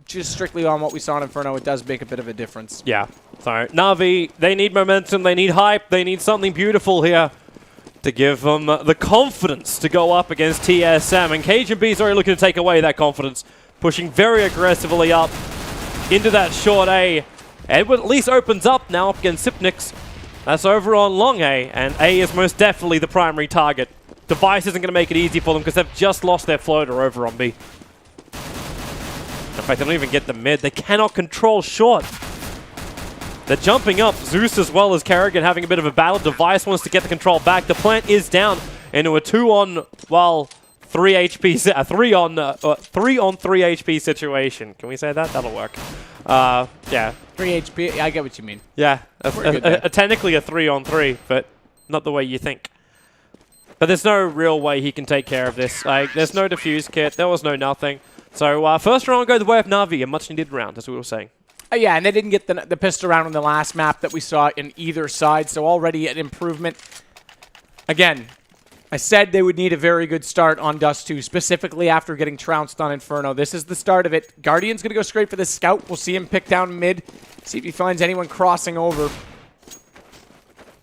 just strictly on what we saw in Inferno, it does make a bit of a difference. Yeah. So Na'Vi, they need momentum, they need hype, they need something beautiful here to give them the confidence to go up against TSM. And cajunb is already looking to take away that confidence, pushing very aggressively up into that short A. Edward at least opens up now up against Sipnix. That's over on long A, and A is most definitely the primary target. Device isn't going to make it easy for them because they've just lost their floater over on B. In fact, they don't even get the mid. They cannot control short. They're jumping up. Zeus as well as karrigan having a bit of a battle. Device wants to get the control back. The plant is down into a 3 on 3 HP situation. Can we say that? That'll work. Yeah. 3 HP, I get what you mean. Yeah, technically a 3 on 3, but not the way you think. But there's no real way he can take care of this. Like, there's no defuse kit. There was no nothing. So first round will go the way of Na'Vi, a much-needed round, as we were saying. Yeah, and they didn't get the pistol round on the last map that we saw in either side, so already an improvement. Again, I said they would need a very good start on Dust 2, specifically after getting trounced on Inferno. This is the start of it. Guardian's going to go straight for the scout. We'll see him pick down mid, see if he finds anyone crossing over.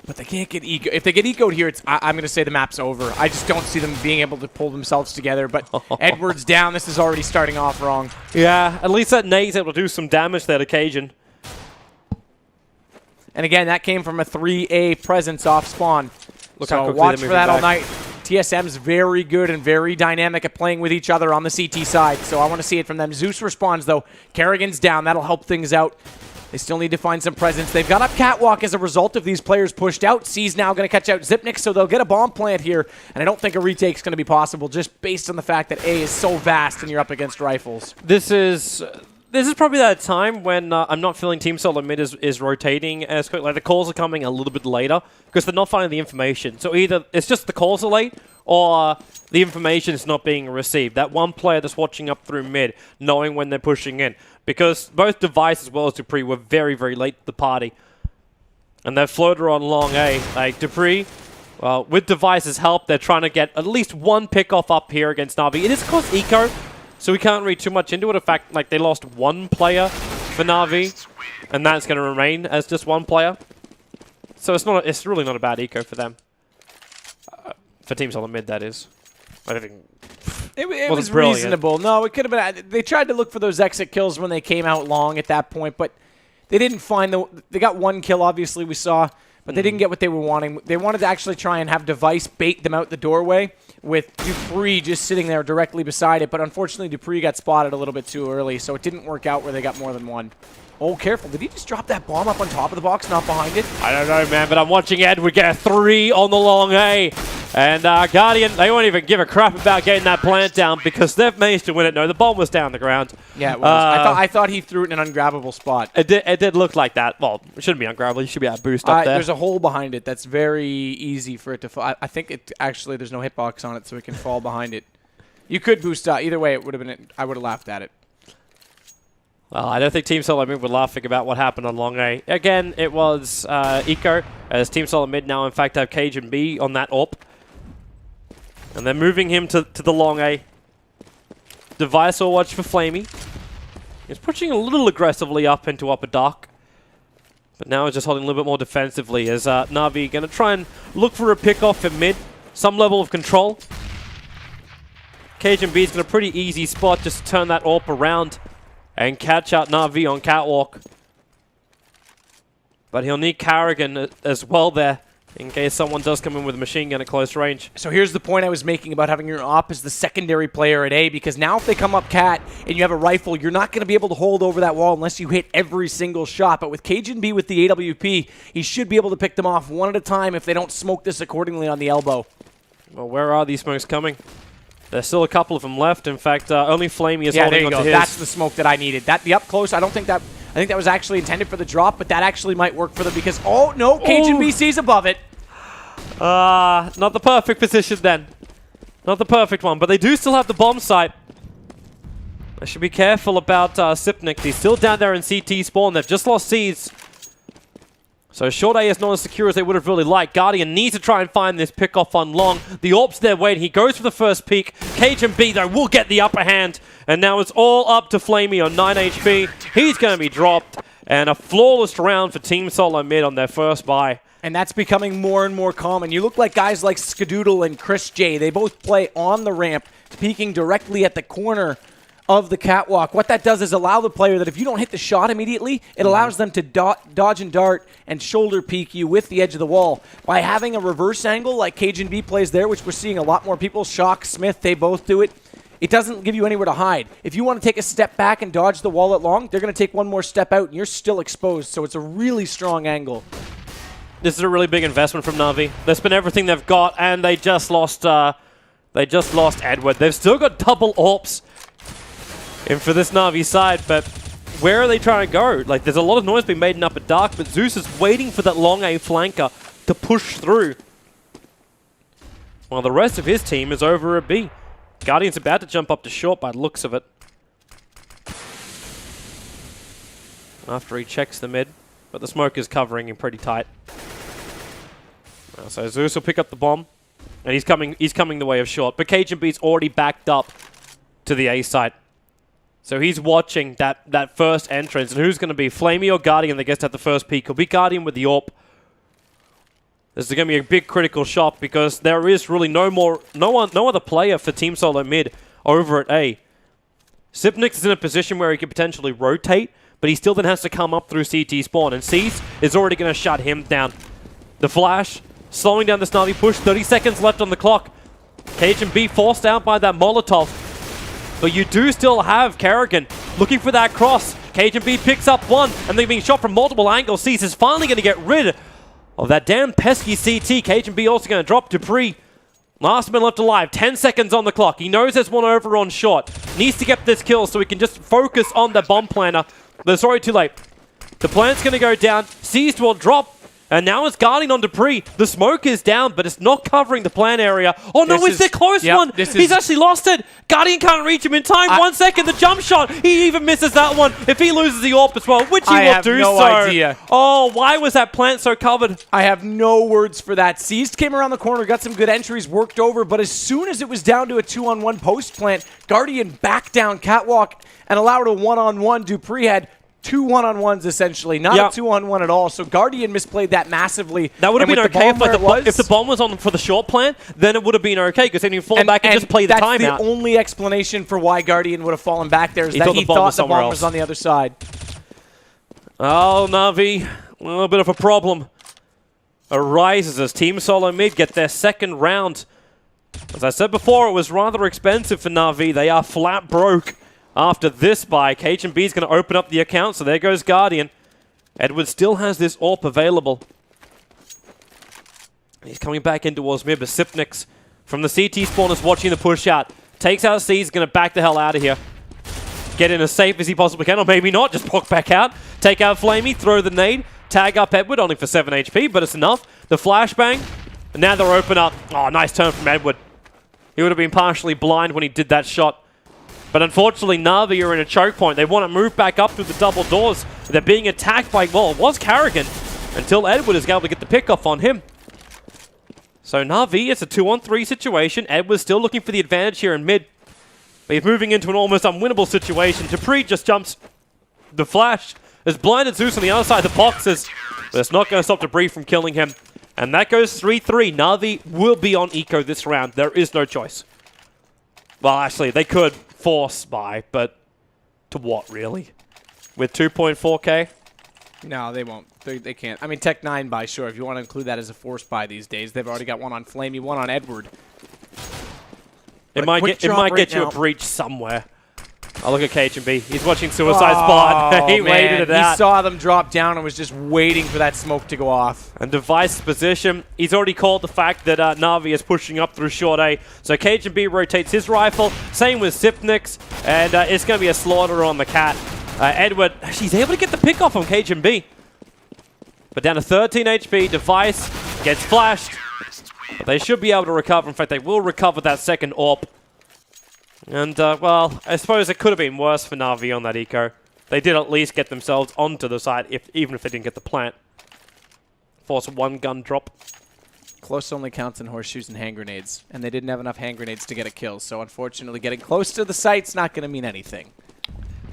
But they can't get eco. If they get ecoed here, I'm going to say the map's over. I just don't see them being able to pull themselves together. But Edward's down. This is already starting off wrong. Yeah, at least that nade's able to do some damage there to Cajun. And again, that came from a 3A presence off spawn. Look so how quickly watch they're for that moving all night. TSM's very good and very dynamic at playing with each other on the CT side. So I want to see it from them. Zeus responds, though. Karrigan's down. That'll help things out. They still need to find some presence. They've got up Catwalk as a result of these players pushed out. C's now going to catch out Zipnix, so they'll get a bomb plant here. And I don't think a retake's going to be possible just based on the fact that A is so vast and you're up against rifles. This is probably that time when I'm not feeling Team Solo mid is rotating as quick. Like the calls are coming a little bit later because they're not finding the information. So either it's just the calls are late or the information is not being received. That one player that's watching up through mid, knowing when they're pushing in. Because both Device as well as dupreeh were very, very late to the party. And that floater on long A. Like dupreeh, well, with Device's help, they're trying to get at least one pick-off up here against Na'Vi. It is cost eco, so we can't read too much into it. In fact, like they lost one player for Na'Vi, and that's going to remain as just one player. So it's really not a bad eco for them. For teams on the mid, that is. I think it was reasonable. No, it could have been. They tried to look for those exit kills when they came out long at that point, but they didn't find they got one kill, obviously, we saw, but they didn't get what they were wanting. They wanted to actually try and have Device bait them out the doorway with dupreeh just sitting there directly beside it, but unfortunately dupreeh got spotted a little bit too early, so it didn't work out where they got more than one. Oh, careful. Did he just drop that bomb up on top of the box, not behind it? I don't know, man, but I'm watching Edward get a 3 on the long A. And Guardian, they won't even give a crap about getting that plant down because they've managed to win it. No, the bomb was down the ground. Yeah, it was. I thought he threw it in an ungrabbable spot. It did look like that. Well, it shouldn't be ungrabbable. You should be able to boost up there. There's a hole behind it that's very easy for it to fall. I think it actually, there's no hitbox on it, so it can fall behind it. You could boost up. Either way, it would have been. I would have laughed at it. Well, I don't think Team Solo Mid were laughing about what happened on long A. Again, it was eco, as Team Solo Mid now, in fact, have cajunb on that AWP. And they're moving him to the long A. Device will watch for flamie. He's pushing a little aggressively up into upper dark. But now he's just holding a little bit more defensively as Na'Vi going to try and look for a pick-off in mid. Some level of control. cajunb is got a pretty easy spot just to turn that AWP around and catch out Na'Vi on catwalk. But he'll need karrigan as well there, in case someone does come in with a machine gun at close range. So here's the point I was making about having your op as the secondary player at A, because now if they come up cat and you have a rifle, you're not going to be able to hold over that wall unless you hit every single shot. But with cajunb with the AWP, he should be able to pick them off one at a time if they don't smoke this accordingly on the elbow. Well, where are these smokes coming? There's still a couple of them left. In fact, only flamie is holding onto his. That's the smoke that I needed. The up close, I think that was actually intended for the drop, but that actually might work for them because, oh no, cajunb sees above it. Not the perfect position then. Not the perfect one, but they do still have the bomb site. They should be careful about Sipnix. He's still down there in CT spawn. They've just lost C's. So short A is not as secure as they would have really liked. Guardian needs to try and find this pick-off on long. The AWP's there waiting. He goes for the first peek. cajunb, though, will get the upper hand. And now it's all up to flamie on 9 HP. He's going to be dropped. And a flawless round for Team Solo Mid on their first buy. And that's becoming more and more common. You look like guys like Skadoodle and Chris J. They both play on the ramp, peeking directly at the corner of the catwalk. What that does is allow the player that if you don't hit the shot immediately, it allows them to dodge and dart and shoulder peek you with the edge of the wall. By having a reverse angle like cajunb plays there, which we're seeing a lot more people, Shock, Smith, they both do it, it doesn't give you anywhere to hide. If you want to take a step back and dodge the wall at long, they're going to take one more step out and you're still exposed, so it's a really strong angle. This is a really big investment from Na'Vi. That's been everything they've got, and they just lost Edward. They've still got double AWPs in for this Na'Vi side, but where are they trying to go? Like, there's a lot of noise being made in Upper Dark, but Zeus is waiting for that long A flanker to push through. While the rest of his team is over at B. Guardian's about to jump up to short by the looks of it. After he checks the mid, but the smoke is covering him pretty tight. So Zeus will pick up the bomb, and he's coming the way of short. But cajunb's already backed up to the A site. So he's watching that first entrance, and who's going to be flamie or Guardian that gets at the first peek? He'll be Guardian with the AWP. This is going to be a big critical shot because there is really no other player for Team Solo Mid over at A. Sipnix is in a position where he could potentially rotate, but he still then has to come up through CT spawn, and Cease is already going to shut him down. The flash, slowing down the Na'Vi push, 30 seconds left on the clock. cajunb forced out by that Molotov. But you do still have karrigan looking for that cross. cajunb picks up one, and they're being shot from multiple angles. Cease is finally going to get rid of that damn pesky CT. cajunb also going to drop dupreeh. Last man left alive, 10 seconds on the clock. He knows there's one over on short. Needs to get this kill so he can just focus on the bomb planter. But it's already too late. The plant's going to go down. Cease will drop. And now it's Guardian on dupreeh. The smoke is down, but it's not covering the plant area. Oh no, it's the close one. He's actually lost it. Guardian can't reach him in time. 1 second, the jump shot. He even misses that one. If he loses the AWP as well, which he will do so. I have no idea. Oh, why was that plant so covered? I have no words for that. Seized came around the corner, got some good entries, worked over, but as soon as it was down to a 2-on-1 post plant, Guardian backed down catwalk and allowed a 1-on-1. dupreeh had 2 1-on-1s essentially, not a 2-on-1 at all. So Guardian misplayed that massively. That would have been okay if the bomb was on for the short plant, then it would have been okay because then you fall back and just play the timeout. That's the only explanation for why Guardian would have fallen back there is that he thought the bomb was on the other side. Oh, Na'Vi, a little bit of a problem arises as Team Solo Mid get their second round. As I said before, it was rather expensive for Na'Vi. They are flat broke. After this buy, cajunb is going to open up the account, so there goes Guardian. Edward still has this AWP available. He's coming back in towards mid, but Sipnix from the CT spawn is watching the push out. Takes out C, he's going to back the hell out of here. Get in as safe as he possibly can, or maybe not, just walk back out. Take out flamie, throw the nade, tag up Edward, only for 7 HP, but it's enough. The flashbang, and now they're open up. Oh, nice turn from Edward. He would have been partially blind when he did that shot. But unfortunately, Na'Vi are in a choke point. They want to move back up through the double doors. They're being attacked by, well, it was karrigan, until Edward is able to get the pick off on him. So Na'Vi, it's a 2-on-3 situation. Edward's still looking for the advantage here in mid. But he's moving into an almost unwinnable situation. dupreeh just jumps. The flash has blinded Zeus on the other side of the boxes. But it's not going to stop dupreeh from killing him. And that goes 3-3. Na'Vi will be on eco this round. There is no choice. Well, actually, they could force buy, but to what, really? With 2.4k? No, they won't. They can't. I mean, Tech 9 buy, sure, if you want to include that as a force buy these days. They've already got one on flamie, one on Edward. It might get you a breach somewhere. Oh, look at cajunb. He's watching Suicide Spot. He waited it out. He saw them drop down and was just waiting for that smoke to go off. And Device's position, he's already called the fact that Na'Vi is pushing up through short A. So cajunb rotates his rifle. Same with Sipnix. And it's going to be a slaughter on the cat. Edward, he's able to get the pick off on cajunb. But down to 13 HP. Device gets flashed. But they should be able to recover. In fact, they will recover that second AWP. And, well, I suppose it could have been worse for Na'Vi on that eco. They did at least get themselves onto the side, even if they didn't get the plant. force one gun drop. Close only counts in horseshoes and hand grenades, and they didn't have enough hand grenades to get a kill, so unfortunately getting close to the site's not going to mean anything.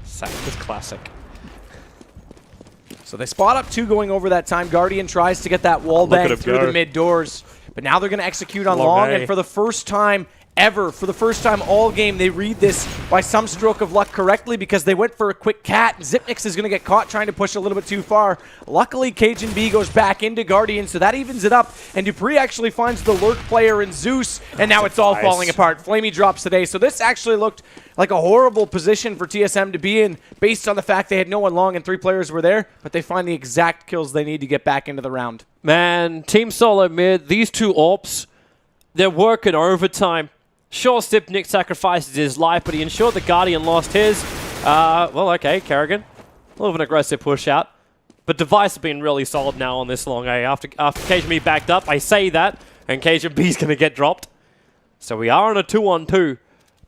Site is classic. So they spot up 2 going over that time. Guardian tries to get that wall bang through the mid doors, but now they're going to execute on long, and for the first time ever, for the first time all game, they read this by some stroke of luck correctly because they went for a quick cat. Zipnix is going to get caught trying to push a little bit too far. Luckily, cajunb goes back into Guardian, so that evens it up, and dupreeh actually finds the lurk player in Zeus, and now it's all falling apart. flamie drops today, so this actually looked like a horrible position for TSM to be in based on the fact they had no one long and 3 players were there, but they find the exact kills they need to get back into the round. Man, Team Solo mid, these 2 AWPs, they're working overtime. Sure, Zipnix sacrifices his life, but he ensured the Guardian lost his. Well, okay, karrigan. A little of an aggressive push out. But Device has been really solid now on this long A. After cajunb backed up, I say that, and cajunb's going to get dropped. So we are on a 2-on-2.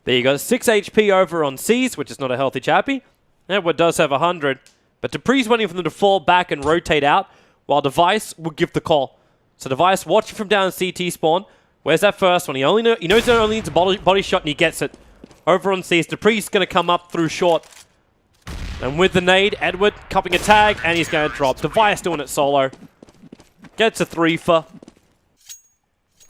There you go, 6 HP over on C's, which is not a healthy chappy. Edward does have 100. But dupreeh's waiting for them to fall back and rotate out, while Device will give the call. So Device watching from down CT spawn. Where's that first one? He knows he only needs a body shot, and he gets it. Over on C's, dupreeh's going to come up through short. And with the nade, Edward cupping a tag, and he's going to drop. Device doing it solo. Gets a 3-for.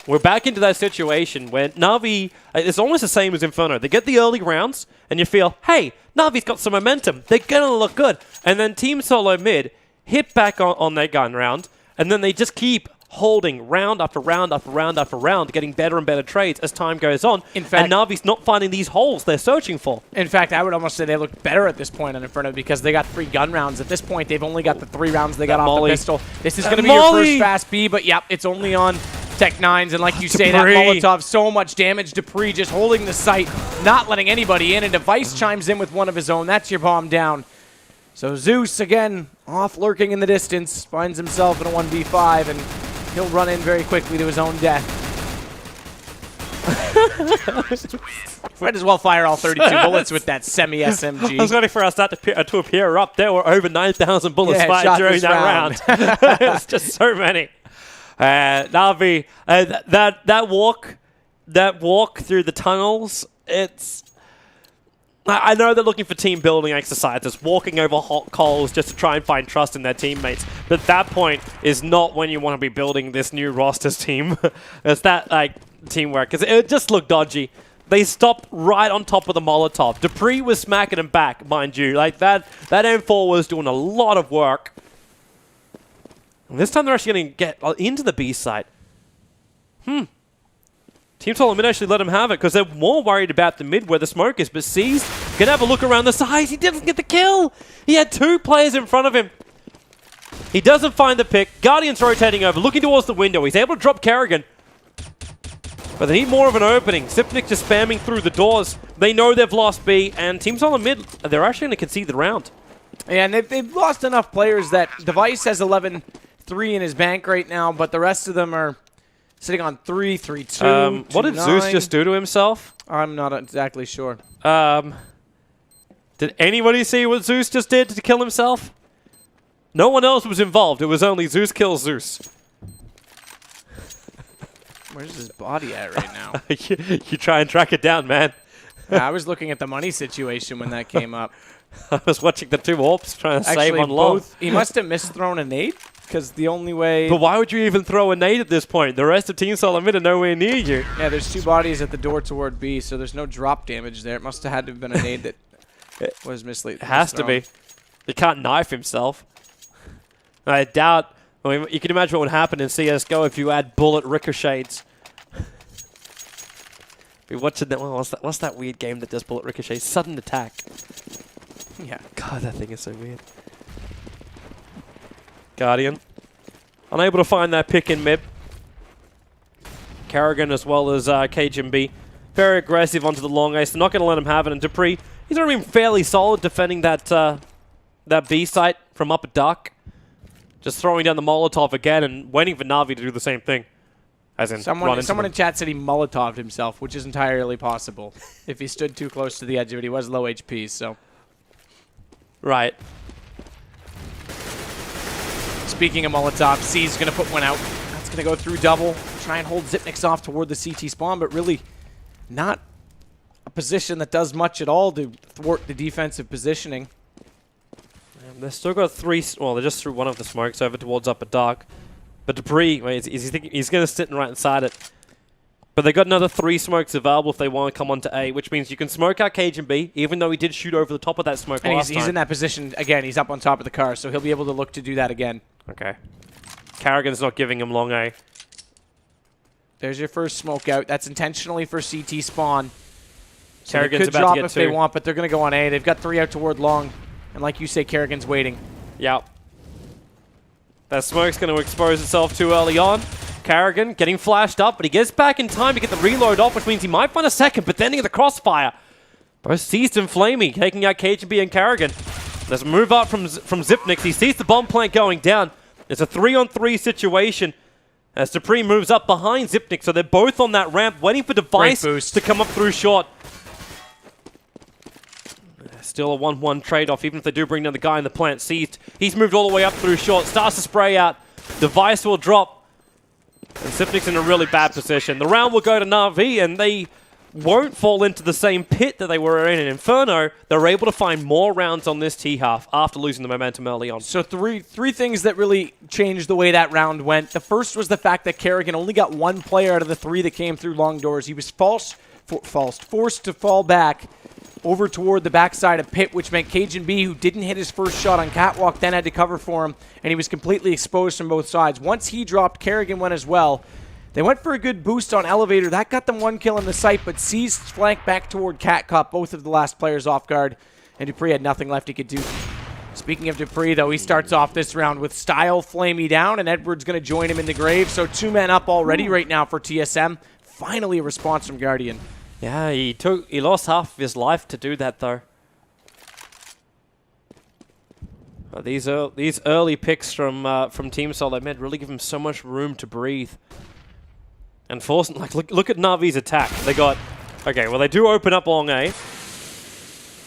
We're back into that situation where Na'Vi, it's almost the same as Inferno. They get the early rounds, and you feel, hey, Na'Vi's got some momentum. They're going to look good. And then Team Solo mid hit back on that gun round, and then they just keep holding round after round after round after round, getting better and better trades as time goes on. In fact, and Na'Vi's not finding these holes they're searching for. In fact, I would almost say they look better at this point on Inferno because they got 3 gun rounds. At this point, they've only got the 3 rounds they got off the pistol. This is going to be your first fast B, but yep, it's only on Tech 9s, and like you say, that Molotov, so much damage. dupreeh just holding the site, not letting anybody in, and Device chimes in with one of his own. That's your bomb down. So Zeus, again, off lurking in the distance, finds himself in a 1v5, and he'll run in very quickly to his own death. Might as well fire all 32 bullets with that semi-SMG. I was waiting for our start to appear up. There were over 9,000 bullets fired during that round. It's just so many. Na'Vi, that walk through the tunnels, it's... I know they're looking for team building exercises, walking over hot coals just to try and find trust in their teammates. But that point is not when you want to be building this new rosters team. It's that, like, teamwork. Because it just looked dodgy. They stopped right on top of the Molotov. dupreeh was smacking them back, mind you. Like, that M4 was doing a lot of work. And this time they're actually going to get into the B site. Team Solo mid actually let him have it because they're more worried about the mid where the smoke is. But C's going to have a look around the sides. He didn't get the kill. He had 2 players in front of him. He doesn't find the pick. Guardian's rotating over, looking towards the window. He's able to drop karrigan. But they need more of an opening. Zipnix just spamming through the doors. They know they've lost B, and Team Solo mid, they're actually going to concede the round. Yeah, and they've lost enough players that Device has 11-3 in his bank right now, but the rest of them are sitting on 3, 3, 2, what did Zeus just do to himself? I'm not exactly sure. Did anybody see what Zeus just did to kill himself? No one else was involved. It was only Zeus kills Zeus. Where's his body at right now? you try and track it down, man. Yeah, I was looking at the money situation when that came up. I was watching the 2 AWPs trying to save on long. He must have misthrown a nade, because the only way... But why would you even throw a nade at this point? The rest of Team Solo mid are nowhere near you. Yeah, there's 2 bodies at the door toward B, so there's no drop damage there. It must have had to have been a nade that was mislead. It has to be. He can't knife himself. I doubt... I mean, you can imagine what would happen in CSGO if you add bullet ricochets. Be watching that. What's that weird game that does bullet ricochets? Sudden attack. Yeah. God, that thing is so weird. Guardian. Unable to find that pick in mid. karrigan as well as cajunb. Very aggressive onto the long ace. They're not going to let him have it. And dupreeh, he's already been fairly solid defending that that B site from upper duck. Just throwing down the Molotov again and waiting for Na'Vi to do the same thing. As in, someone in chat said he Molotoved himself, which is entirely possible. If he stood too close to the edge of it, he was low HP, so. Right. speaking of Molotov, C's going to put one out. That's going to go through double. Try and hold Zipnix off toward the CT spawn, but really not a position that does much at all to thwart the defensive positioning. They've still got three. Well, they just threw one of the smokes over towards upper dark. But dupreeh, wait, he's going to sit right inside it. But they got another 3 smokes available if they want to come onto A, which means you can smoke out cajunb, even though he did shoot over the top of that smoke last time. He's in that position again. He's up on top of the car, so he'll be able to look to do that again. Okay. Karrigan's not giving him long A. There's your first smoke out. That's intentionally for CT spawn. So Karrigan's they could about drop to get if 2. they want, but they're going to go on A. They've got 3 out toward long. And like you say, Karrigan's waiting. Yep. That smoke's going to expose itself too early on. Karrigan getting flashed up, but he gets back in time to get the reload off, which means he might find a second, but then he get the crossfire. Both Seized and Flamie taking out cajunb and Karrigan. There's a move up from Zipnix. He sees the bomb plant going down. It's a 3-on-3 situation as dupreeh moves up behind Zipnix, so they're both on that ramp waiting for Device to come up through short. Still a 1-1 trade-off, even if they do bring down the guy in the plant. Seized. He's moved all the way up through short. Starts to spray out. Device will drop. And Zipnix in a really bad position. The round will go to Na'Vi, and they won't fall into the same pit that they were in Inferno. They're able to find more rounds on this T-half after losing the momentum early on. So three things that really changed the way that round went. The first was the fact that Karrigan only got 1 player out of the 3 that came through long doors. He was forced to fall back over toward the backside of pit, which meant cajunb, who didn't hit his first shot on catwalk, then had to cover for him, and he was completely exposed from both sides. Once he dropped, Karrigan went as well. They went for a good boost on elevator. That got them 1 kill in the site, but Seized flanked back toward Cat caught both of the last players off guard, and dupreeh had nothing left he could do. Speaking of dupreeh, though, he starts off this round with style, Flamie down, and Edward's going to join him in the grave. So 2 men up already right now for TSM. Finally a response from Guardian. Yeah, he lost half of his life to do that, though. These early picks from Team Solo Mid really give him so much room to breathe. And force, like, look at Na'Vi's attack. They got, okay, well, they do open up long A.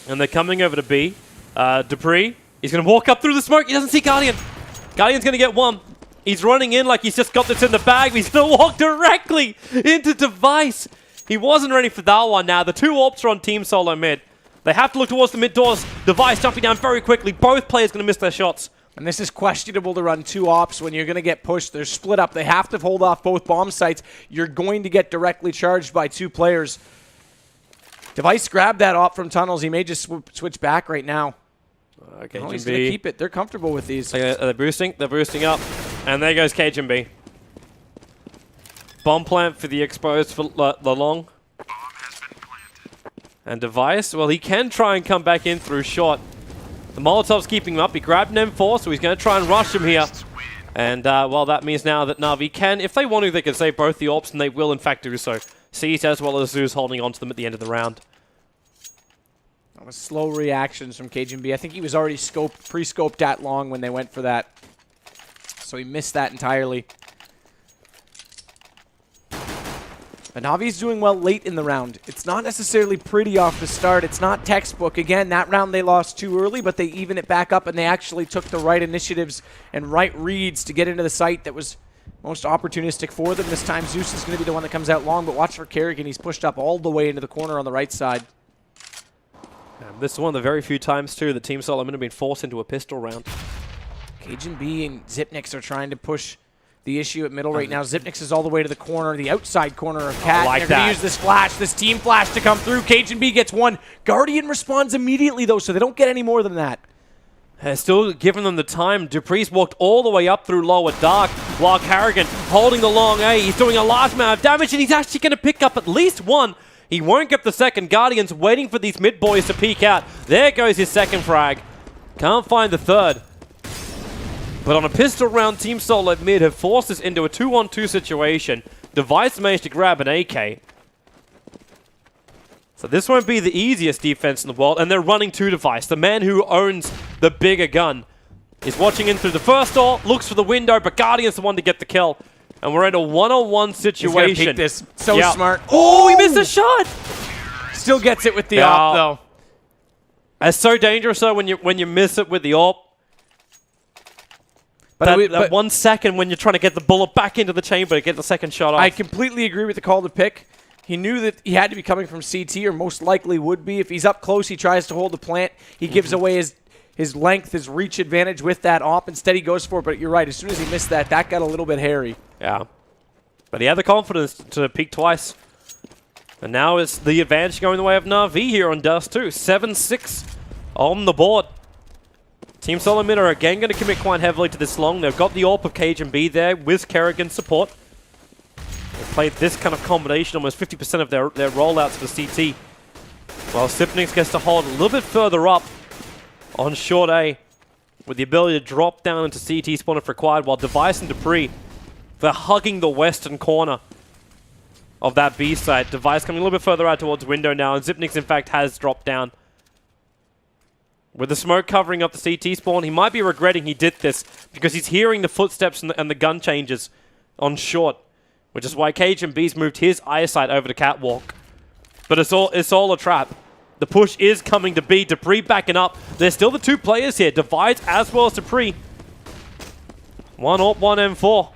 And they're coming over to B. dupreeh, he's going to walk up through the smoke. He doesn't see Guardian. Guardian's going to get 1. He's running in like he's just got this in the bag. But he's going to walk directly into Device. He wasn't ready for that one now. The 2 AWPs are on Team Solo Mid. They have to look towards the mid doors. Device jumping down very quickly. Both players going to miss their shots. And this is questionable to run 2 ops when you're going to get pushed. They're split up. They have to hold off both bomb sites. You're going to get directly charged by 2 players. Device grabbed that op from tunnels. He may just switch back right now. Okay, he's going to keep it. They're comfortable with these. Are they boosting? They're boosting up. And there goes cajunb. Bomb plant for the exposed for the long. And Device, well, he can try and come back in through short. The Molotov's keeping him up. He grabbed an M4, so he's going to try and rush him here. And, well, that means now that Na'Vi can, if they want to, they can save both the AWPs, and they will, in fact, do so. Seized as well as Zeus holding on to them at the end of the round. That was slow reactions from cajunb. I think he was already pre-scoped at long when they went for that. So he missed that entirely. But Na'Vi's doing well late in the round. It's not necessarily pretty off the start. It's not textbook. Again, that round they lost too early, but they even it back up, and they actually took the right initiatives and right reads to get into the site that was most opportunistic for them. This time, Zeus is going to be the one that comes out long, but watch for Karrigan. He's pushed up all the way into the corner on the right side. This is one of the very few times, too, that Team Solomon have been forced into a pistol round. cajunb and Zipnix are trying to push the issue at middle right now. Zipnix is all the way to the corner, the outside corner of Cat. Like They're going to use this flash, this team flash to come through. cajunb gets 1. Guardian responds immediately, though, so they don't get any more than that. Still giving them the time. dupreeh's walked all the way up through lower dark, while Karrigan holding the long A. He's doing a large amount of damage, and he's actually going to pick up at least 1. He won't get the second. Guardian's waiting for these mid boys to peek out. There goes his second frag. Can't find the third. But on a pistol round, Team Solo Mid have forced us into a 2-on-2 situation. Device managed to grab an AK. So this won't be the easiest defense in the world, and they're running to Device. The man who owns the bigger gun is watching in through the first door, looks for the window, but Guardian's the one to get the kill. And we're in a 1-on-1 situation. He's gonna peek this. So smart. Oh, he missed a shot! Still gets it with the AWP, though. That's so dangerous, though, when you miss it with the AWP. That 1 second when you're trying to get the bullet back into the chamber to get the second shot off. I completely agree with the call to pick. He knew that he had to be coming from CT, or most likely would be. If he's up close, he tries to hold the plant. He gives away his length, his reach advantage with that op. Instead, he goes for it. But you're right. As soon as he missed that, that got a little bit hairy. Yeah. But he had the confidence to peek twice. And now it's the advantage going the way of Na'Vi here on Dust 2. 7-6 on the board. Team Solomid are again going to commit quite heavily to this long. They've got the AWP of cajunb there with karrigan support. They've played this kind of combination almost 50% of their rollouts for CT. While Sipnix gets to hold a little bit further up on short A with the ability to drop down into CT spawn if required, while Device and dupreeh, they're hugging the western corner of that B site. Device coming a little bit further out towards window now, and Zipnix in fact has dropped down. With the smoke covering up the CT spawn, he might be regretting he did this because he's hearing the footsteps and the gun changes on short, which is why cajunb's moved his eyesight over to catwalk. But it's all a trap. The push is coming to B. dupreeh backing up. There's still the two players here, Device as well as dupreeh. One AWP, one M4.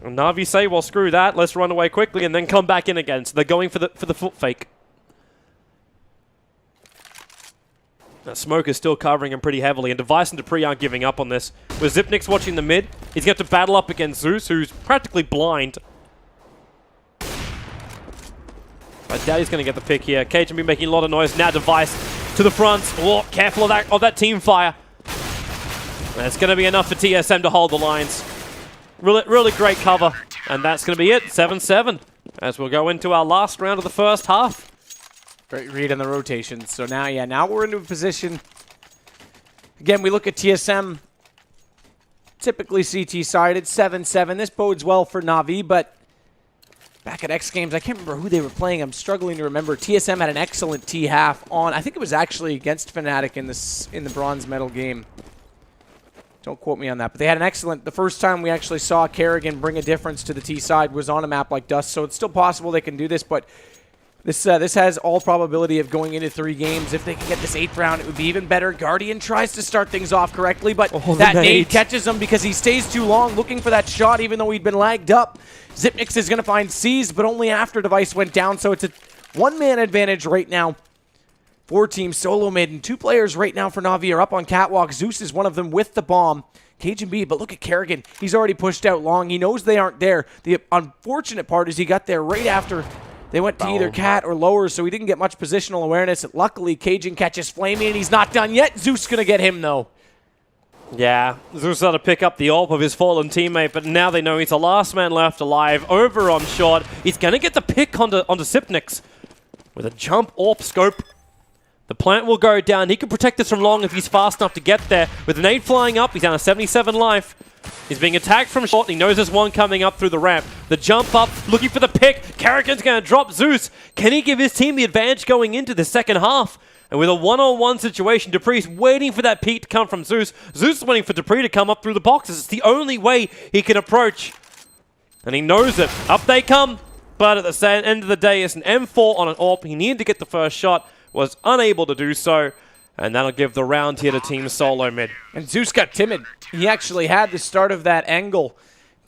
And Na'Vi say, well, screw that. Let's run away quickly and then come back in again. So they're going for the foot fake. That smoke is still covering him pretty heavily, and Device and dupreeh aren't giving up on this. With Zipnix watching the mid, he's going to battle up against Zeus, who's practically blind. But Daddy's going to get the pick here. cajunb making a lot of noise. Now Device to the front. Oh, careful of that team fire. And it's going to be enough for TSM to hold the lines. Really great cover. And that's going to be it. 7-7 as we'll go into our last round of the first half. Great read on the rotation. So now we're into a position. Again, we look at TSM. Typically CT-sided, 7-7. This bodes well for Na'Vi, but back at X Games, I can't remember who they were playing. I'm struggling to remember. TSM had an excellent T half on. I think it was actually against Fnatic in the bronze medal game. Don't quote me on that, but they had an excellent. The first time we actually saw karrigan bring a difference to the T side was on a map like Dust, so it's still possible they can do this, but this has all probability of going into 3 games. If they can get this 8th round, it would be even better. Guardian tries to start things off correctly, but that nade catches him because he stays too long looking for that shot, even though he'd been lagged up. Zipnix is going to find C's, but only after Device went down, so it's a one-man advantage right now for Team Solo Mid, and 2 players right now for Na'Vi are up on catwalk. Zeus is one of them with the bomb. cajunb, but look at karrigan. He's already pushed out long. He knows they aren't there. The unfortunate part is he got there right after they went to either cat or lower, so he didn't get much positional awareness. Luckily, Cajun catches flamie, and he's not done yet. Zeus going to get him, though. Yeah, Zeus had to pick up the AWP of his fallen teammate, but now they know he's the last man left alive. Over on short. He's going to get the pick onto Sipnix with a jump AWP scope. The plant will go down. He can protect this from long if he's fast enough to get there. With an 8 flying up, he's down to 77 life. He's being attacked from short. He knows there's one coming up through the ramp. The jump up, looking for the pick. karrigan's going to drop Zeus. Can he give his team the advantage going into the second half? And with a one-on-one situation, dupreeh's waiting for that peek to come from Zeus. Zeus is waiting for dupreeh to come up through the boxes. It's the only way he can approach. And he knows it. Up they come. But at the end of the day, it's an M4 on an AWP. He needed to get the first shot. Was unable to do so. And that'll give the round here to Team Solo Mid. And Zeus got timid. He actually had the start of that angle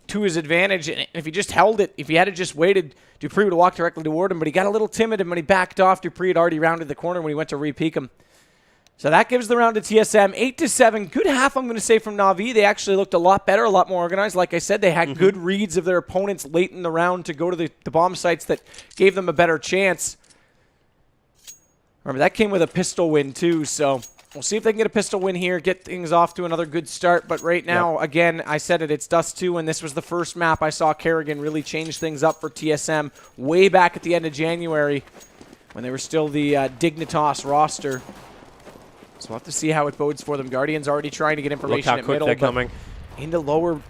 to his advantage. And if he just held it, if he had just waited, dupreeh would have walked directly toward him. But he got a little timid, and when he backed off, dupreeh had already rounded the corner when he went to re-peek him. So that gives the round to TSM. 8-7. Good half, I'm going to say, from Na'Vi. They actually looked a lot better, a lot more organized. Like I said, they had good reads of their opponents late in the round to go to the bomb sites that gave them a better chance. Remember, that came with a pistol win, too, so we'll see if they can get a pistol win here, get things off to another good start. But right now, again, I said it, it's Dust 2, and this was the first map I saw karrigan really change things up for TSM way back at the end of January when they were still the Dignitas roster. So we'll have to see how it bodes for them. Guardian's already trying to get information at middle. They're coming. Into lower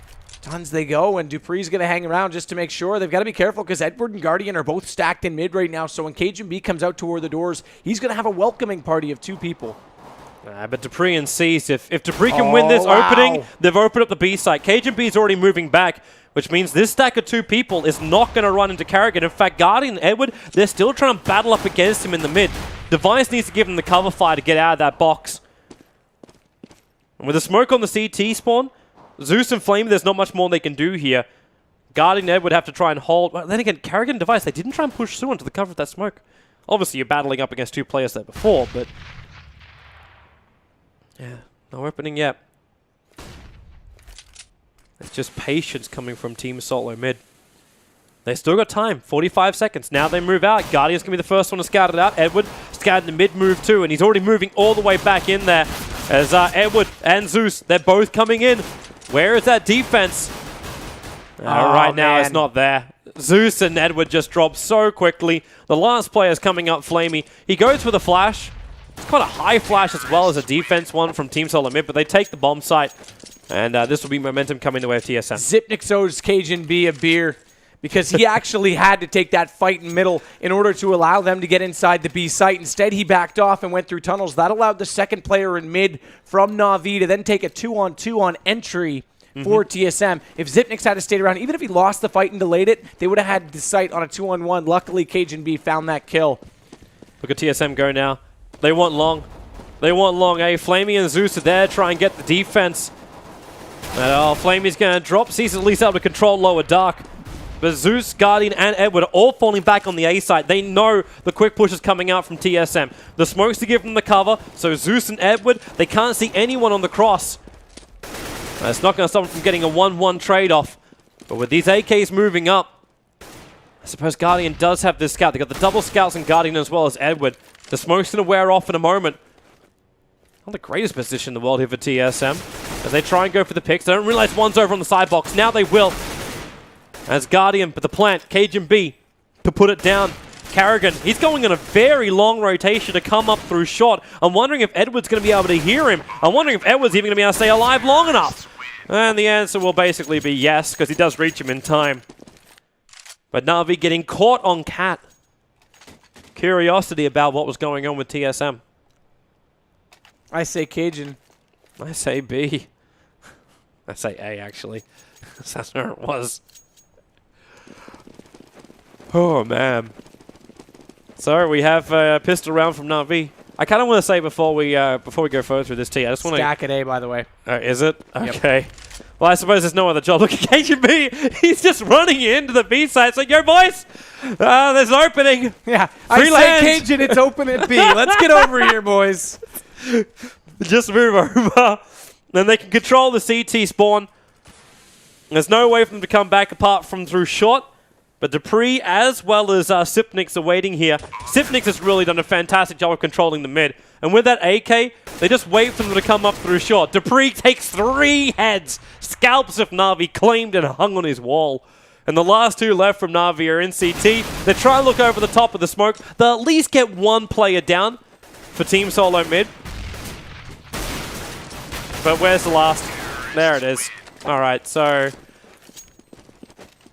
tons they go, and dupreeh's going to hang around just to make sure. They've got to be careful because Edward and Guardian are both stacked in mid right now, so when cajunb comes out toward the doors, he's going to have a welcoming party of 2 people. But dupreeh and C's, if dupreeh can win this opening, they've opened up the B site. cajunb's already moving back, which means this stack of 2 people is not going to run into karrigan. In fact, Guardian and Edward, they're still trying to battle up against him in the mid. Device needs to give him the cover fire to get out of that box. And with the smoke on the CT spawn, Zeus and Flame, there's not much more they can do here. Guardian Ed would have to try and hold. Well, then again, karrigan Device, they didn't try and push through onto the cover of that smoke. Obviously, you're battling up against 2 players there before, but... yeah, no opening yet. It's just patience coming from Team Solo mid. They still got time, 45 seconds. Now they move out. Guardian's going to be the first one to scout it out. Edward scouted the mid move too, and he's already moving all the way back in there. As Edward and Zeus, they're both coming in. Where is that defense? Right now it's not there. Zeus and Edward just drop so quickly. The last player is coming up, flamie. He goes for the flash. It's quite a high flash as well as a defense one from Team Solo mid, but they take the bomb site. And this will be momentum coming the way of TSM. Zipnix owes cajunb a beer because he actually had to take that fight in middle in order to allow them to get inside the B site. Instead, he backed off and went through tunnels. That allowed the second player in mid from Na'Vi to then take a 2-on-2 on entry for TSM. If Zipnix had to stay around, even if he lost the fight and delayed it, they would have had the site on a 2-on-1. Luckily, cajunb found that kill. Look at TSM go now. They want long. They want long, eh? flamie and Zeus are there, try and get the defense. And flamie's going to drop. Cease at least able to control lower dark. But Zeus, Guardian, and Edward are all falling back on the A side. They know the quick push is coming out from TSM. The smoke's to give them the cover, so Zeus and Edward, they can't see anyone on the cross. It's not going to stop them from getting a 1-1 trade-off. But with these AKs moving up, I suppose Guardian does have this scout. They got the double scouts and Guardian as well as Edward. The smoke's going to wear off in a moment. Not the greatest position in the world here for TSM. As they try and go for the picks. They don't realize one's over on the side box. Now they will. As Guardian, but the plant, cajunb, to put it down. karrigan, he's going on a very long rotation to come up through shot. I'm wondering if Edward's going to be able to hear him. I'm wondering if Edward's even going to be able to stay alive long enough. And the answer will basically be yes, because he does reach him in time. But Na'Vi getting caught on Cat. Curiosity about what was going on with TSM. I say Cajun. I say B. I say A, actually. That's where it was. Oh, man. So, we have a pistol round from Na'Vi. I kind of want to say before we go further through this T, I just want to... Stack at A, by the way. Is it? Yep. Okay. Well, I suppose there's no other job. Look at cajunb. He's just running into the B side. It's like, yo, boys, there's an opening. Yeah. Free I land. say Cajun, it's open at B. Let's get over here, boys. Just move over. Then they can control the CT spawn. There's no way for them to come back apart from through shot. But dupreeh as well as Zipnix are waiting here. Zipnix has really done a fantastic job of controlling the mid. And with that AK, they just wait for them to come up through shot. dupreeh takes 3 heads. Scalps of Na'Vi, claimed and hung on his wall. And the last 2 left from Na'Vi are in CT. They try and look over the top of the smoke. They'll at least get 1 player down for Team Solo mid. But where's the last? There it is. Alright, so...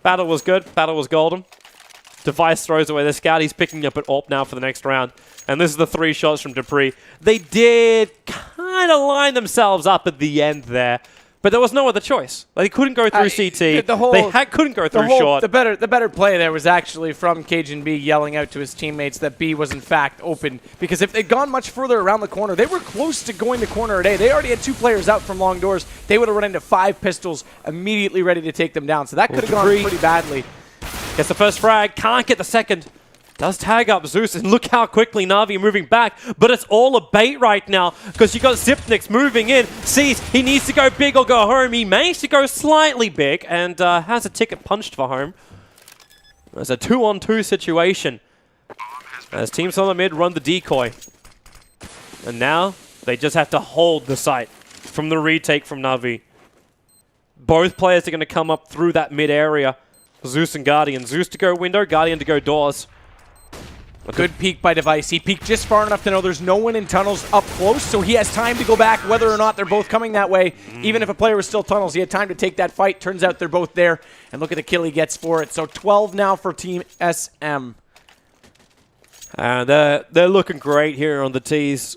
Battle was good. Battle was golden. Device throws away the scout. He's picking up at AWP now for the next round. And this is the 3 shots from dupreeh. They did kind of line themselves up at the end there. But there was no other choice. They couldn't go through CT. They couldn't go through short. The better play there was actually from cajunb yelling out to his teammates that B was in fact open. Because if they'd gone much further around the corner, they were close to going to corner at A. They already had 2 players out from long doors. They would have run into 5 pistols immediately ready to take them down. So that could have gone pretty badly. Gets the first frag. Can't get the second. Does tag up Zeus, and look how quickly Na'Vi are moving back. But it's all a bait right now, because you got Zipnix moving in. Sees he needs to go big or go home. He managed to go slightly big, and has a ticket punched for home. There's a 2-on-2 situation. As Team Solo mid run the decoy. And now, they just have to hold the site from the retake from Na'Vi. Both players are going to come up through that mid area. Zeus and Guardian. Zeus to go window, Guardian to go doors. A good peek by Device. He peeked just far enough to know there's no one in tunnels up close, so he has time to go back whether or not they're both coming that way. Even if a player was still tunnels, he had time to take that fight. Turns out they're both there, and look at the kill he gets for it. So 12 now for Team SM. And they're looking great here on the T's.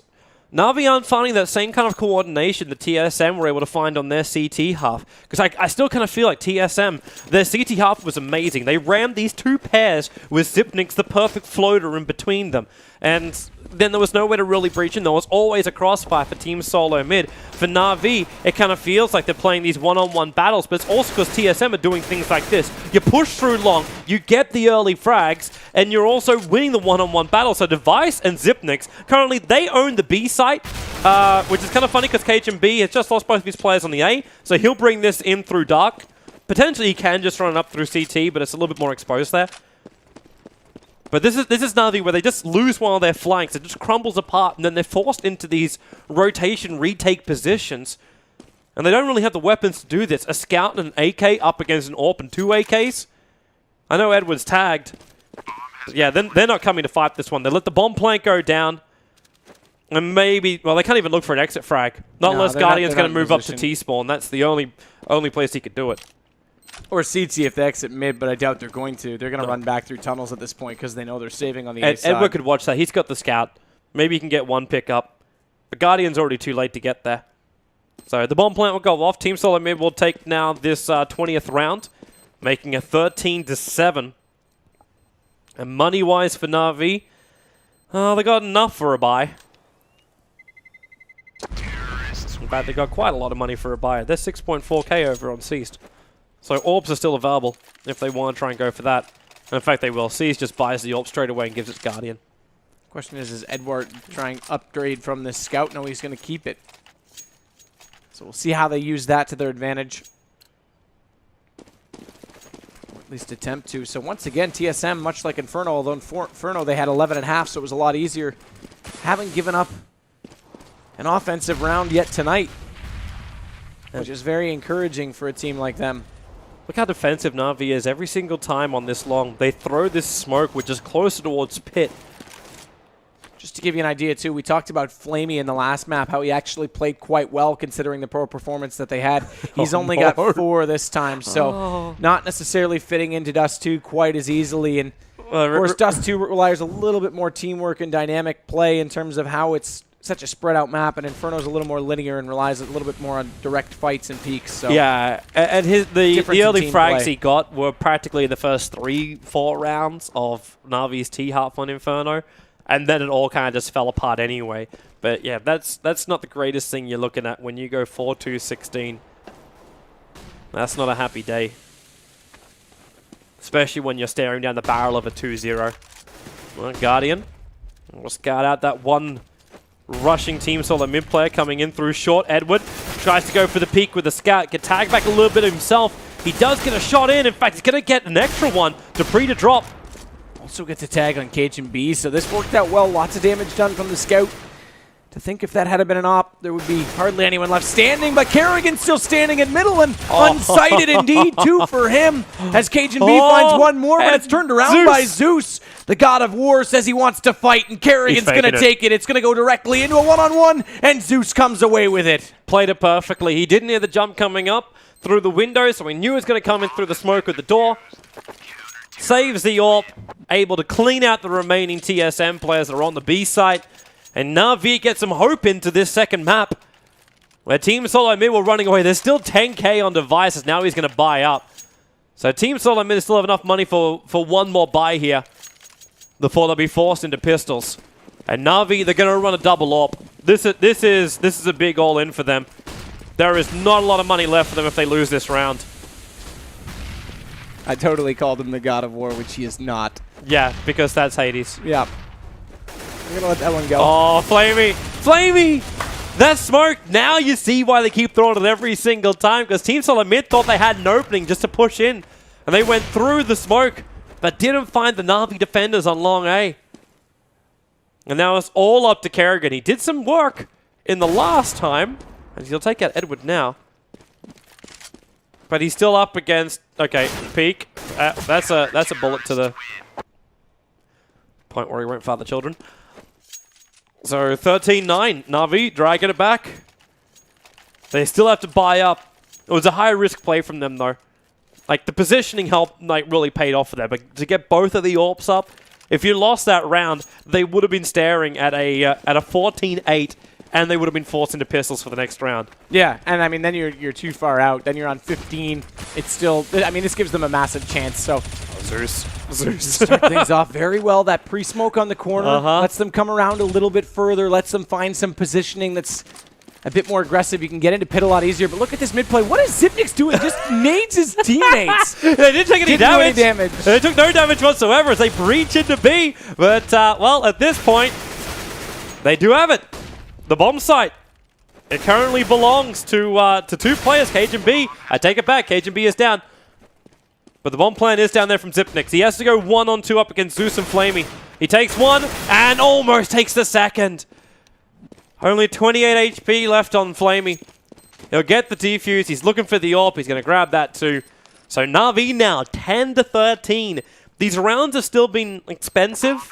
Na'Vi aren't finding that same kind of coordination that TSM were able to find on their CT half. Because I still kind of feel like TSM, their CT half was amazing. They rammed these 2 pairs with Zipnix, the perfect floater in between them. And then there was nowhere to really breach in. There was always a crossfire for Team Solo mid. For Na'Vi, it kind of feels like they're playing these one-on-one battles, but it's also because TSM are doing things like this. You push through long, you get the early frags, and you're also winning the one-on-one battle. So Device and Zipnix, currently they own the B site, which is kind of funny because cajunb has just lost both of his players on the A, so he'll bring this in through Dark. Potentially he can just run it up through CT, but it's a little bit more exposed there. But this is Na'Vi where they just lose one of their flanks. It just crumbles apart, and then they're forced into these rotation retake positions. And they don't really have the weapons to do this. A scout and an AK up against an AWP and 2 AKs. I know Edward's tagged. But yeah, they're not coming to fight this one. They let the bomb plant go down. And maybe, well, they can't even look for an exit frag. Not unless Guardian's going to move up to T-spawn. That's the only place he could do it. Or CT if they exit mid, but I doubt they're going to. They're going to run back through tunnels at this point because they know they're saving on the A side. Edward could watch that. He's got the scout. Maybe he can get one pick up. But Guardian's already too late to get there. So the bomb plant will go off. Team Solo mid will take now this 20th round, making a 13-7. And money-wise for Na'Vi, they got enough for a buy. In fact, they got quite a lot of money for a buy. They're 6.4k over on Seized. So orbs are still available if they want to try and go for that. And in fact, they will. Seized just buys the orb straight away and gives it Guardian. Question is Edward trying upgrade from this scout? No, he's going to keep it. So we'll see how they use that to their advantage. Or at least attempt to. So once again, TSM, much like Inferno, although Inferno they had 11.5, so it was a lot easier. Haven't given up an offensive round yet tonight, which is very encouraging for a team like them. Look how defensive Na'Vi is. Every single time on this long, they throw this smoke, which is closer towards pit. Just to give you an idea, too, we talked about flamie in the last map, how he actually played quite well considering the poor performance that they had. He's only got 4 this time, so not necessarily fitting into Dust 2 quite as easily. And, of course, Dust 2 requires a little bit more teamwork and dynamic play in terms of how it's such a spread out map, and Inferno's a little more linear and relies a little bit more on direct fights and peaks. So yeah, and the early frags he got were practically the first 3-4 rounds of Na'Vi's T-Harp on Inferno, and then it all kind of just fell apart anyway. But yeah, that's not the greatest thing you're looking at when you go 4-2-16. That's not a happy day. Especially when you're staring down the barrel of a 2-0. Well, Guardian will scout out that one rushing Team Solo mid player coming in through short. Edward tries to go for the peak with the scout. Get tagged back a little bit himself. He does get a shot in. In fact, he's going to get an extra one. Dupreeh to drop. Also gets a tag on cajunb, so this worked out well. Lots of damage done from the scout. To think if that had been an op, there would be hardly anyone left standing, but karrigan still standing in middle and unsighted indeed, 2 for him, as cajunb finds one more, but it's turned around by Zeus. The God of War says he wants to fight, and karrigan's going to take it. It's going to go directly into a one-on-one, and Zeus comes away with it. Played it perfectly. He didn't hear the jump coming up through the window, so he knew it was going to come in through the smoke of the door. Saves the AWP, able to clean out the remaining TSM players that are on the B site. And Na'Vi gets some hope into this second map, where Team Solo mid were running away. There's still 10k on devices. Now he's going to buy up. So Team Solo mid still have enough money for one more buy here before they'll be forced into pistols. And Na'Vi, they're going to run a double AWP. This is a big all-in for them. There is not a lot of money left for them if they lose this round. I totally called him the God of War, which he is not. Yeah, because that's Hades. Yeah. I'm going to let that one go. Oh, flamie! Flamie! That smoke, now you see why they keep throwing it every single time, because Team Solo mid thought they had an opening just to push in. And they went through the smoke, but didn't find the Na'Vi defenders on long A. And now it's all up to karrigan. He did some work in the last time, and he'll take out Edward now. But he's still up against... Okay, peek. That's a bullet to the point where he won't father children. So 13-9, Na'Vi dragging it back. They still have to buy up. It was a high-risk play from them, though. Like, the positioning helped, like, really paid off for them. But to get both of the AWPs up, if you lost that round, they would have been staring at a 14-8, and they would have been forced into pistols for the next round. Yeah, and I mean, then you're too far out. Then you're on 15. It's still, I mean, this gives them a massive chance. So Zeus Zeus. Start things off very well. That pre-smoke on the corner lets them come around a little bit further, lets them find some positioning that's a bit more aggressive. You can get into pit a lot easier. But look at this mid play. What is Zipnix doing? Just nades his teammates. They didn't take any damage. Do any damage. They took no damage whatsoever as they breach into B. But, well, at this point, they do have it. The bomb site. It currently belongs to two players, cajunb. I take it back. cajunb is down. But the bomb plan is down there from Zipnix. He has to go 1-on-2 up against Zeus and flamie. He takes one and almost takes the second. Only 28 HP left on flamie. He'll get the defuse. He's looking for the AWP. He's going to grab that too. So Na'Vi now 10-13. These rounds have still been expensive.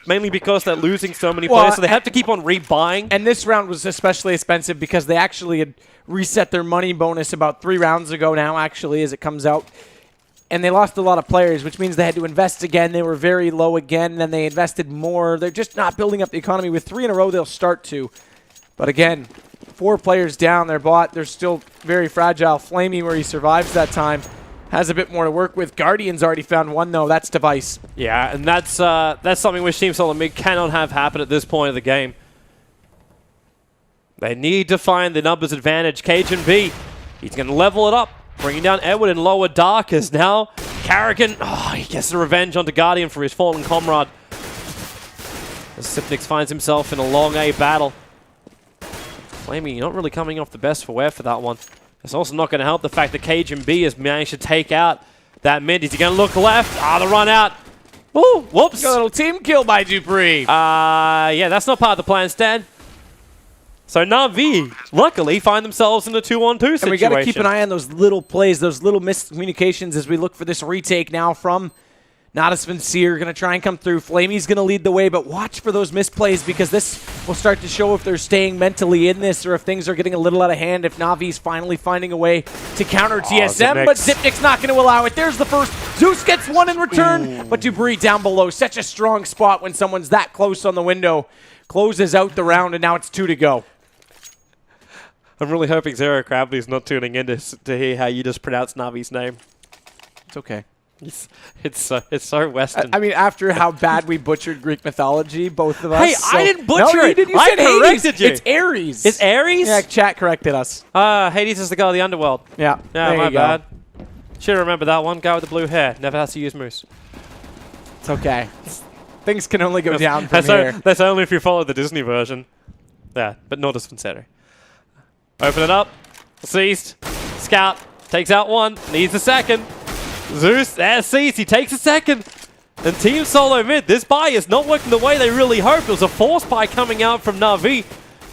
Mainly because they're losing so many players, so they have to keep on rebuying. And this round was especially expensive because they actually had reset their money bonus about 3 rounds ago now, actually, as it comes out. And they lost a lot of players, which means they had to invest again. They were very low again, and then they invested more. They're just not building up the economy. With 3 in a row, they'll start to. But again, 4 players down. They're bought. They're still very fragile. flamie, where he survives that time, has a bit more to work with. Guardian's already found one, though. That's Device. Yeah, and that's something which Team Solid Mid cannot have happen at this point of the game. They need to find the numbers advantage. cajunb, he's going to level it up. Bringing down Edward in lower dark as now karrigan, he gets the revenge onto Guardian for his fallen comrade. As Zipnix finds himself in a long A battle. flamie not really coming off the best for wear for that one. It's also not going to help the fact that cajunb has managed to take out that mid. Is he going to look left? The run out. Ooh, whoops. A little team kill by dupreeh. Yeah, that's not part of the plan, Stan. So Na'Vi, luckily, find themselves in a 2-on-2 situation. And we got to keep an eye on those little plays, those little miscommunications as we look for this retake now from Not a Sincere. Going to try and come through. flamie's going to lead the way, but watch for those misplays because this will start to show if they're staying mentally in this or if things are getting a little out of hand, if Na'Vi's finally finding a way to counter TSM, but Zipnix not going to allow it. There's the first. Zeus gets one in return, but dupreeh down below. Such a strong spot when someone's that close on the window. Closes out the round, and now it's 2 to go. I'm really hoping Zero Gravity's not tuning in to hear how you just pronounce Na'Vi's name. It's okay. It's so Western. I mean, after how bad we butchered Greek mythology, both of us. Hey, I didn't butcher it. You I said Hades. corrected you. It's Ares. It's Ares? Yeah, chat corrected us. Hades is the guy of the underworld. Yeah. Yeah, my bad. Should remember that one. Guy with the blue hair. Never has to use moose. It's okay. Things can only go down from here. That's only if you follow the Disney version. Yeah, but not as Vincere. Open it up. Seized. Scout. Takes out one. Needs a second. Zeus. There's seized. He takes a second. And Team Solo Mid. This buy is not working the way they really hoped. It was a force buy coming out from Na'Vi.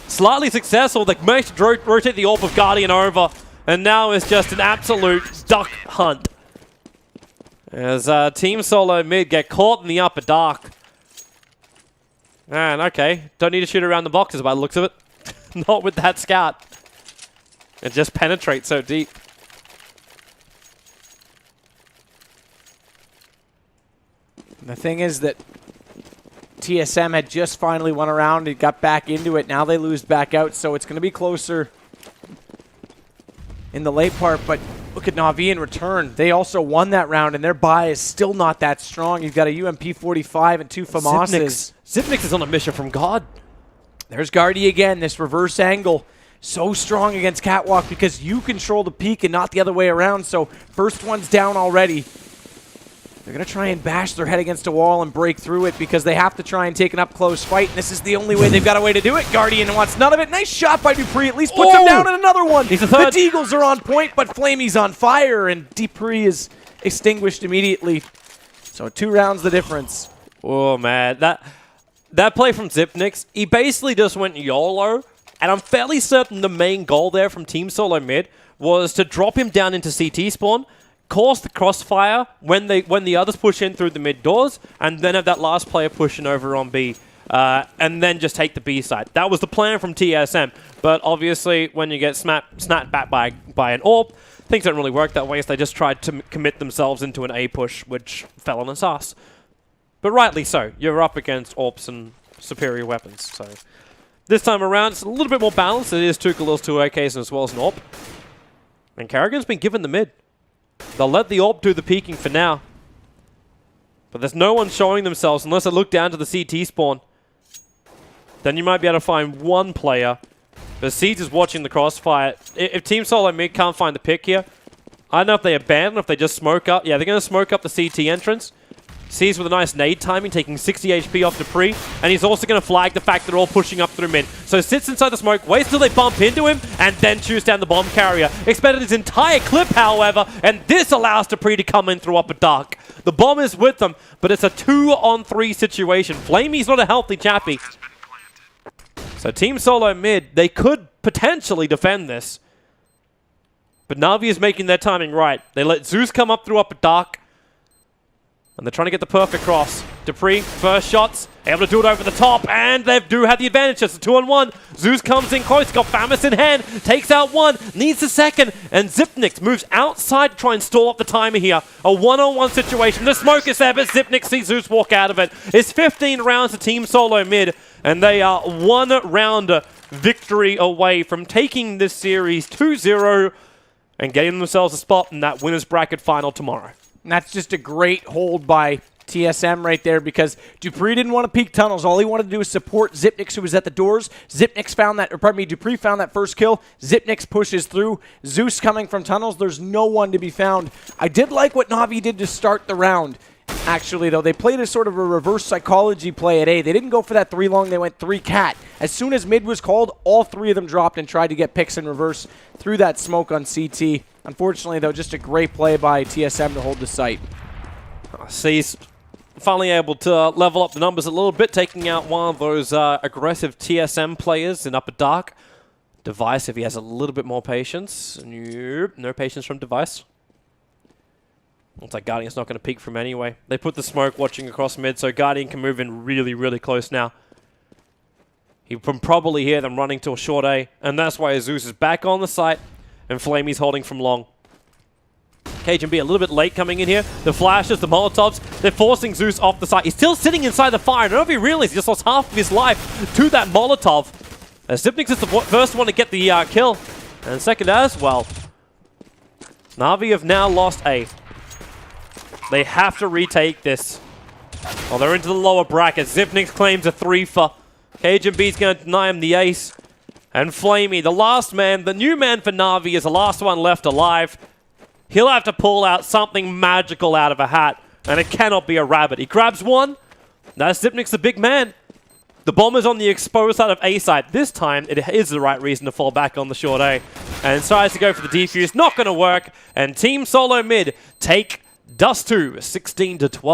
Slightly successful. They managed to rotate the AWP of Guardian over. And now it's just an absolute duck hunt. As Team Solo Mid get caught in the upper dark. And okay. Don't need to shoot around the boxes by the looks of it. Not with that scout. It just penetrates so deep. The thing is that TSM had just finally won a round. It got back into it. Now they lose back out, so it's going to be closer in the late part. But look at Na'Vi in return. They also won that round, and their buy is still not that strong. You've got a UMP-45 and 2 FAMASs. Zipnix is on a mission from God. There's Guardy again, this reverse angle. So strong against Catwalk because you control the peak and not the other way around. So first one's down already. They're going to try and bash their head against a wall and break through it because they have to try and take an up-close fight. And this is the only way they've got a way to do it. Guardian wants none of it. Nice shot by dupreeh. At least puts him down in another one. He's the third. The Deagles are on point, but flamie's on fire. And dupreeh is extinguished immediately. So 2 rounds the difference. Oh, man. That play from Zipnix, he basically just went YOLO. And I'm fairly certain the main goal there from Team Solo Mid was to drop him down into CT spawn, cause the crossfire when the others push in through the mid doors, and then have that last player pushing over on B, and then just take the B side. That was the plan from TSM, but obviously when you get snapped back by an AWP, things don't really work that way, so they just tried to commit themselves into an A push, which fell on its ass. But rightly so. You're up against AWPs and superior weapons, so... This time around, it's a little bit more balanced. It is 2 Khalils, 2 AKs, as well as an AWP. And karrigan's been given the mid. They'll let the AWP do the peeking for now. But there's no one showing themselves unless I look down to the CT spawn. Then you might be able to find one player. But Seeds is watching the crossfire. If Team Solo Mid can't find the pick here, I don't know if they abandon, if they just smoke up. Yeah, they're going to smoke up the CT entrance. Sees with a nice nade timing, taking 60 HP off dupreeh, and he's also going to flag the fact they're all pushing up through mid. So sits inside the smoke, waits till they bump into him, and then shoots down the bomb carrier. Expended his entire clip, however, and this allows dupreeh to come in through upper dark. The bomb is with them, but it's a 2-on-3 situation. flamie's not a healthy chappy. So Team Solo Mid, they could potentially defend this. But Na'Vi is making their timing right. They let Zeus come up through upper dark. And they're trying to get the perfect cross. dupreeh, first shots, able to do it over the top, and they do have the advantage. It's a 2-on-1. Zeus comes in close, got Famis in hand, takes out one, needs the second, and Zipnix moves outside to try and stall up the timer here. A 1-on-1 situation. The smoke is there, but Zipnix sees Zeus walk out of it. It's 15 rounds to Team Solo Mid, and they are 1 round victory away from taking this series 2-0 and getting themselves a spot in that winner's bracket final tomorrow. And that's just a great hold by TSM right there, because dupreeh didn't want to peek tunnels. All he wanted to do was support Zipnix, who was at the doors. Zipnix found that, or pardon me, dupreeh found that first kill. Zipnix pushes through. Zeus coming from tunnels. There's no one to be found. I did like what Na'Vi did to start the round. Actually, though, they played a sort of a reverse psychology play at A. They didn't go for that 3 long. They went 3 cat. As soon as mid was called, all 3 of them dropped and tried to get picks in reverse through that smoke on CT. Unfortunately, though, just a great play by TSM to hold the site. Sees finally able to level up the numbers a little bit, taking out one of those aggressive TSM players in upper dark. Device, if he has a little bit more patience. Nope, no patience from Device. Looks like Guardian's not going to peek from anyway. They put the smoke watching across mid, so Guardian can move in really, really close now. He can probably hear them running to a short A, and that's why Zeus is back on the site, and flamie's holding from long. cajunb a little bit late coming in here. The flashes, the molotovs, they're forcing Zeus off the site. He's still sitting inside the fire. I don't know if he realized he just lost half of his life to that molotov. Zipnix is the first one to get the kill, and second as well. Na'Vi have now lost A. They have to retake this. Well, they're into the lower bracket. Zipnix claims a 3 for. cajunb's going to deny him the ace. And flamie, the last man, the new man for Na'Vi, is the last one left alive. He'll have to pull out something magical out of a hat, and it cannot be a rabbit. He grabs one. That's Zipnix, the big man. The bomb is on the exposed side of A side. This time, it is the right reason to fall back on the short A. And tries to go for the defuse. Not going to work. And Team Solo Mid take Dust 2, 16-12.